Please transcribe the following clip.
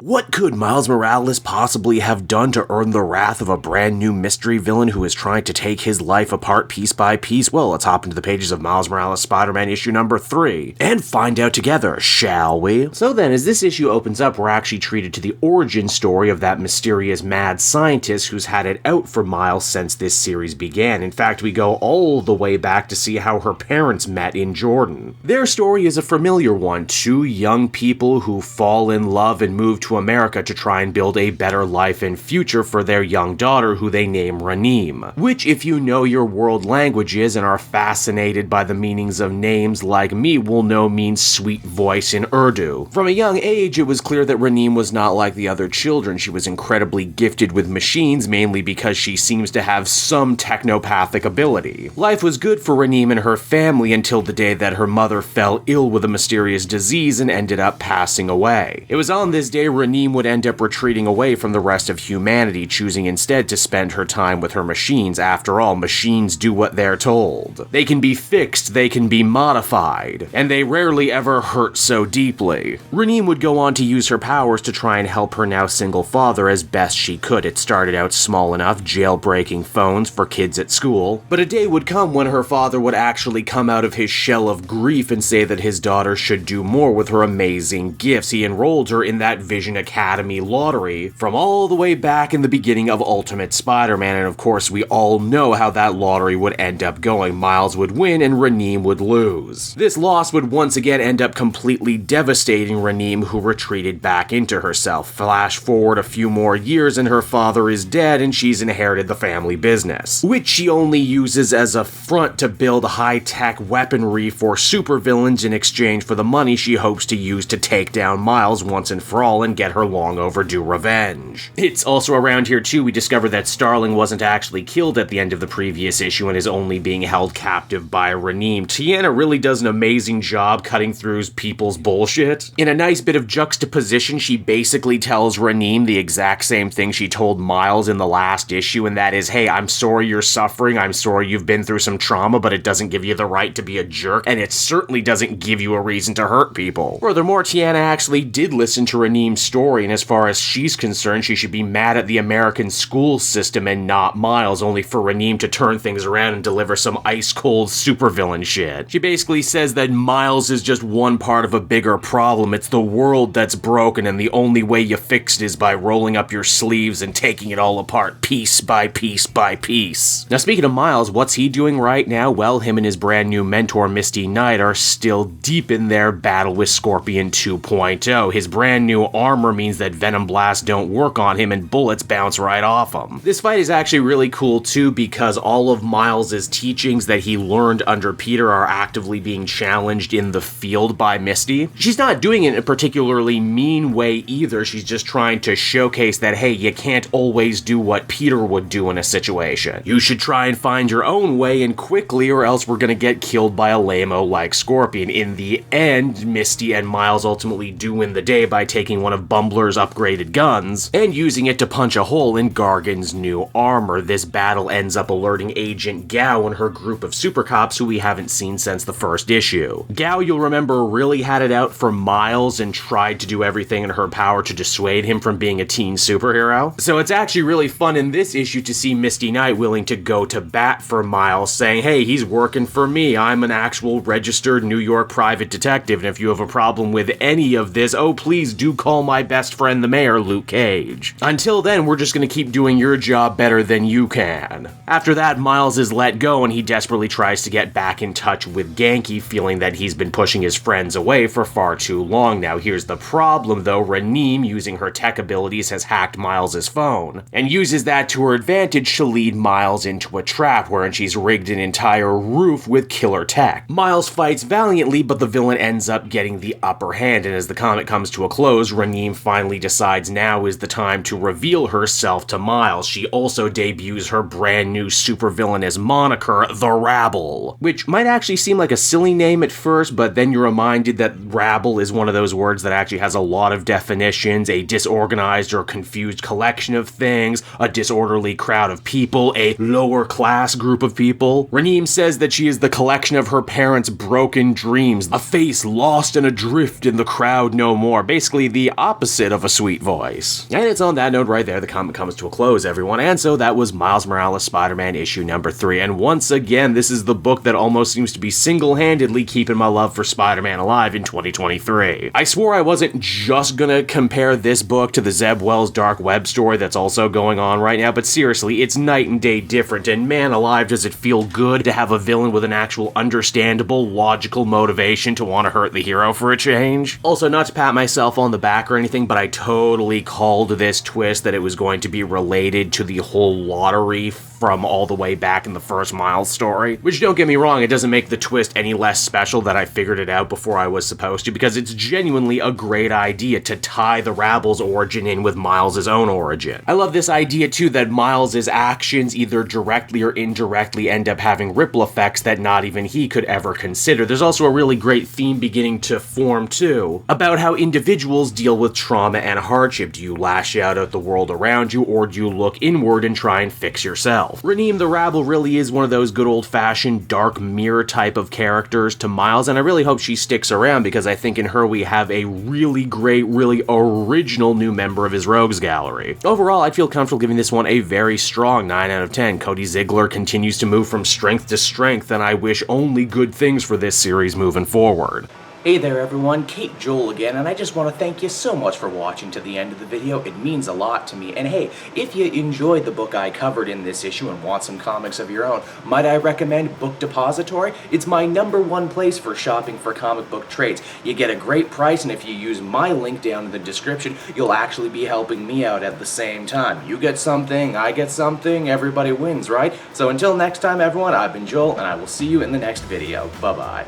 What could Miles Morales possibly have done to earn the wrath of a brand new mystery villain who is trying to take his life apart piece by piece? Well, let's hop into the pages of Miles Morales Spider-Man issue number 3 and find out together, shall we? So then, as this issue opens up, we're actually treated to the origin story of that mysterious mad scientist who's had it out for Miles since this series began. In fact, we go all the way back to see how her parents met in Jordan. Their story is a familiar one: two young people who fall in love and move to America to try and build a better life and future for their young daughter, who they name Raneem, which, if you know your world languages and are fascinated by the meanings of names like me, will know means sweet voice in Urdu. From a young age, it was clear that Raneem was not like the other children. She was incredibly gifted with machines, mainly because she seems to have some technopathic ability. Life was good for Raneem and her family until the day that her mother fell ill with a mysterious disease and ended up passing away. It was on this day Raneem would end up retreating away from the rest of humanity, choosing instead to spend her time with her machines. After all, machines do what they're told. They can be fixed, they can be modified, and they rarely ever hurt so deeply. Raneem would go on to use her powers to try and help her now single father as best she could. It started out small enough, jailbreaking phones for kids at school, but a day would come when her father would actually come out of his shell of grief and say that his daughter should do more with her amazing gifts. He enrolled her in that Vision Academy lottery from all the way back in the beginning of Ultimate Spider-Man, and of course we all know how that lottery would end up going. Miles would win and Raneem would lose. This loss would once again end up completely devastating Raneem, who retreated back into herself. Flash forward a few more years and her father is dead and she's inherited the family business, which she only uses as a front to build high-tech weaponry for supervillains in exchange for the money she hopes to use to take down Miles once and for all and get her long overdue revenge. It's also around here too we discover that Starling wasn't actually killed at the end of the previous issue and is only being held captive by Raneem. Tiana really does an amazing job cutting through people's bullshit. In a nice bit of juxtaposition, she basically tells Raneem the exact same thing she told Miles in the last issue, and that is, hey, I'm sorry you're suffering, I'm sorry you've been through some trauma, but it doesn't give you the right to be a jerk, and it certainly doesn't give you a reason to hurt people. Furthermore, Tiana actually did listen to Raneem's story, and as far as she's concerned, she should be mad at the American school system and not Miles, only for Raneem to turn things around and deliver some ice-cold supervillain shit. She basically says that Miles is just one part of a bigger problem. It's the world that's broken, and the only way you fix it is by rolling up your sleeves and taking it all apart piece by piece by piece. Now, speaking of Miles, what's he doing right now? Well, him and his brand new mentor, Misty Knight, are still deep in their battle with Scorpion 2.0. His brand new armor means that Venom Blasts don't work on him and bullets bounce right off him. This fight is actually really cool too, because all of Miles's teachings that he learned under Peter are actively being challenged in the field by Misty. She's not doing it in a particularly mean way either. She's just trying to showcase that, hey, you can't always do what Peter would do in a situation. You should try and find your own way and quickly, or else we're gonna get killed by a lame-o like Scorpion. In the end, Misty and Miles ultimately do win the day by taking one of Bumbler's upgraded guns and using it to punch a hole in Gargan's new armor. This battle ends up alerting Agent Gao and her group of super cops who we haven't seen since the first issue. Gao, you'll remember, really had it out for Miles and tried to do everything in her power to dissuade him from being a teen superhero. So it's actually really fun in this issue to see Misty Knight willing to go to bat for Miles, saying, hey, he's working for me. I'm an actual registered New York private detective, and if you have a problem with any of this, oh, please do call my best friend the mayor, Luke Cage. Until then, we're just gonna keep doing your job better than you can. After that, Miles is let go and he desperately tries to get back in touch with Genki, feeling that he's been pushing his friends away for far too long now. Here's the problem though: Raneem, using her tech abilities, has hacked Miles's phone and uses that to her advantage to lead Miles into a trap wherein she's rigged an entire roof with killer tech. Miles fights valiantly, but the villain ends up getting the upper hand, and as the comic comes to a close, Raneem finally decides now is the time to reveal herself to Miles. She also debuts her brand new supervillainous moniker, the Rabble, which might actually seem like a silly name at first, but then you're reminded that Rabble is one of those words that actually has a lot of definitions: a disorganized or confused collection of things, a disorderly crowd of people, a lower class group of people. Raneem says that she is the collection of her parents' broken dreams, a face lost and adrift in the crowd no more. Basically the opposite opposite of a sweet voice. And it's on that note right there, the comic comes to a close, everyone. And so that was Miles Morales Spider-Man issue number 3. And once again, this is the book that almost seems to be single-handedly keeping my love for Spider-Man alive in 2023. I swore I wasn't just gonna compare this book to the Zeb Wells dark web story that's also going on right now, but seriously, it's night and day different, and man alive does it feel good to have a villain with an actual understandable, logical motivation to want to hurt the hero for a change. Also, not to pat myself on the back or anything, but I totally called this twist that it was going to be related to the whole lottery from all the way back in the first Miles story. Which, don't get me wrong, it doesn't make the twist any less special that I figured it out before I was supposed to, because it's genuinely a great idea to tie the Rabble's origin in with Miles' own origin. I love this idea too that Miles' actions either directly or indirectly end up having ripple effects that not even he could ever consider. There's also a really great theme beginning to form too, about how individuals deal with trauma and hardship. Do you lash out at the world around you, or do you look inward and try and fix yourself? Raneem the Rabble really is one of those good old-fashioned dark mirror type of characters to Miles, and I really hope she sticks around because I think in her we have a really great, really original new member of his rogues gallery. Overall, I'd feel comfortable giving this one a very strong 9 out of 10. Cody Ziegler continues to move from strength to strength, and I wish only good things for this series moving forward. Hey there everyone, Kate Joel again, and I just want to thank you so much for watching to the end of the video. It means a lot to me. And hey, if you enjoyed the book I covered in this issue and want some comics of your own, might I recommend Book Depository? It's my #1 place for shopping for comic book trades. You get a great price, and if you use my link down in the description, you'll actually be helping me out at the same time. You get something, I get something, everybody wins, right? So until next time everyone, I've been Joel, and I will see you in the next video. Bye-bye.